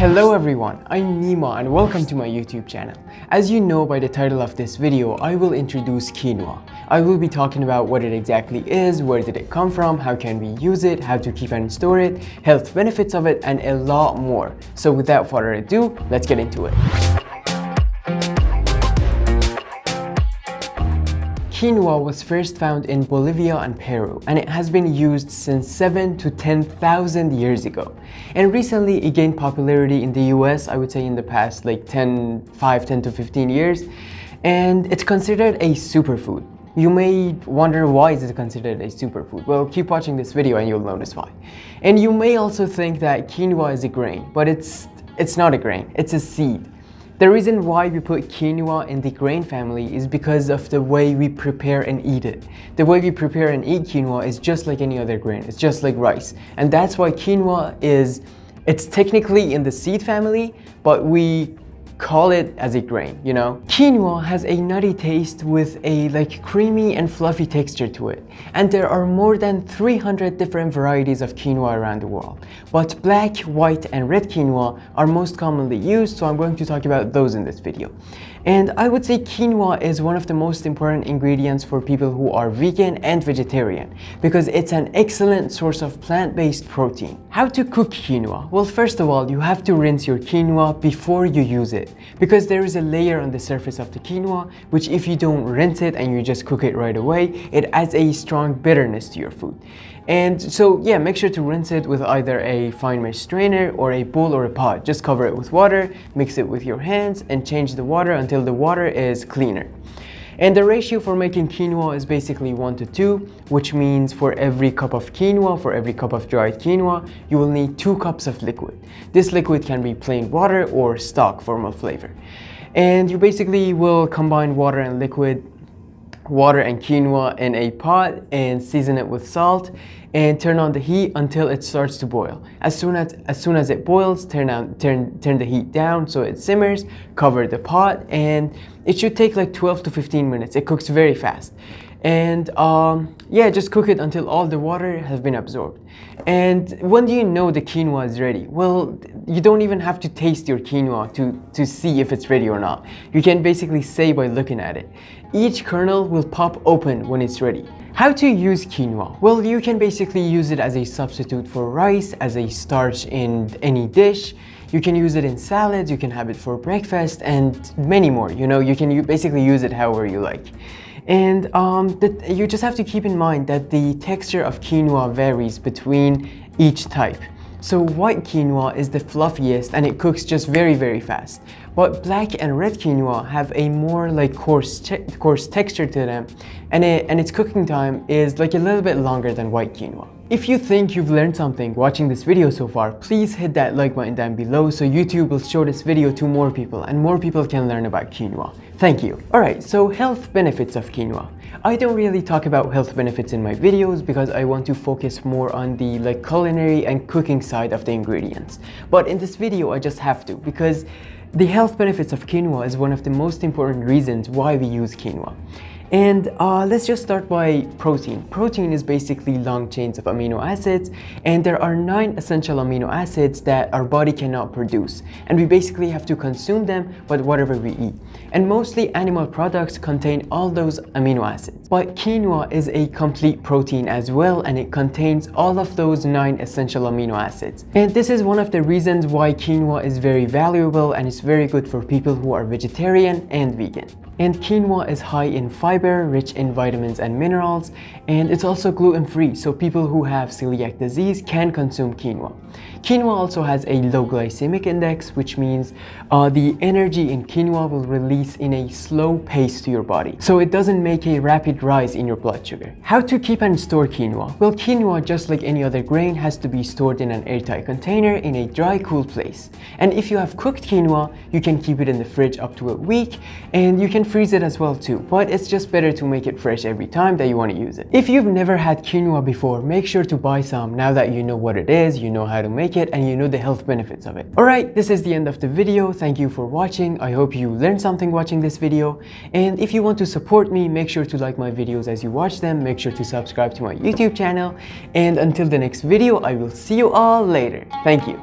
Hello everyone, I'm Nima and welcome to my YouTube channel. As you know by the title of this video, I will introduce quinoa. I will be talking about what it exactly is, where did it come from, how can we use it, how to keep and store it, health benefits of it, and a lot more. So without further ado, let's get into it. Quinoa was first found in Bolivia and Peru, and it has been used since 7 to 10,000 years ago. And recently it gained popularity in the US, I would say in the past like 10 to 15 years, and it's considered a superfood. You may wonder why is it considered a superfood? Well, keep watching this video and you'll notice why. And you may also think that quinoa is a grain, but it's not a grain, it's a seed. The reason why we put quinoa in the grain family is because of the way we prepare and eat it. The way we prepare and eat quinoa is just like any other grain. It's just like rice. And that's why quinoa it's technically in the seed family, but we call it as a grain, you know? Quinoa has a nutty taste with a creamy and fluffy texture to it. And there are more than 300 different varieties of quinoa around the world. But black, white, and red quinoa are most commonly used, so I'm going to talk about those in this video. And I would say quinoa is one of the most important ingredients for people who are vegan and vegetarian because it's an excellent source of plant-based protein. How to cook quinoa? Well, first of all, you have to rinse your quinoa before you use it because there is a layer on the surface of the quinoa which if you don't rinse it and you just cook it right away, it adds a strong bitterness to your food. And so yeah, make sure to rinse it with either a fine mesh strainer or a bowl or a pot. Just cover it with water, mix it with your hands, and change the water until the water is cleaner. And the ratio for making quinoa is basically 1 to 2, which means for every cup of quinoa, for every cup of dried quinoa, you will need 2 cups of liquid. This liquid can be plain water or stock formal flavor. And you basically will combine water and quinoa in a pot and season it with salt and turn on the heat until it starts to boil. As soon as it boils, turn the heat down so it simmers, cover the pot, and it should take like 12 to 15 minutes. It cooks very fast. And yeah, just cook it until all the water has been absorbed. And when do you know the quinoa is ready? Well, you don't even have to taste your quinoa to see if it's ready or not. You can basically say by looking at it. Each kernel will pop open when it's ready. How to use quinoa? Well, you can basically use it as a substitute for rice, as a starch in any dish. You can use it in salads, you can have it for breakfast, and many more. You know, you can basically use it however you like. And you just have to keep in mind that the texture of quinoa varies between each type. So white quinoa is the fluffiest and it cooks just very, very fast. But black and red quinoa have a more coarse texture to them, and its cooking time is a little bit longer than white quinoa. If you think you've learned something watching this video so far, please hit that like button down below so YouTube will show this video to more people and more people can learn about quinoa. Thank you. Alright, so health benefits of quinoa. I don't really talk about health benefits in my videos because I want to focus more on the culinary and cooking side of the ingredients. But in this video I just have to because the health benefits of quinoa is one of the most important reasons why we use quinoa. And let's just start by protein. Protein is basically long chains of amino acids, and there are 9 essential amino acids that our body cannot produce. And we basically have to consume them with whatever we eat. And mostly animal products contain all those amino acids. But quinoa is a complete protein as well, and it contains all of those 9 essential amino acids. And this is one of the reasons why quinoa is very valuable and it's very good for people who are vegetarian and vegan. And quinoa is high in fiber, rich in vitamins and minerals, and it's also gluten-free, so people who have celiac disease can consume quinoa. Quinoa also has a low glycemic index, which means the energy in quinoa will release in a slow pace to your body, so it doesn't make a rapid rise in your blood sugar. How to keep and store quinoa? Well, quinoa, just like any other grain, has to be stored in an airtight container in a dry, cool place. And if you have cooked quinoa, you can keep it in the fridge up to a week, and you can freeze it as well too, but it's just better to make it fresh every time that you want to use it. If you've never had quinoa before, make sure to buy some now that you know what it is, you know how to make it, and you know the health benefits of it. Alright, this is the end of the video. Thank you for watching. I hope you learned something watching this video, and if you want to support me, make sure to like my videos as you watch them, make sure to subscribe to my YouTube channel, and until the next video, I will see you all later. Thank you.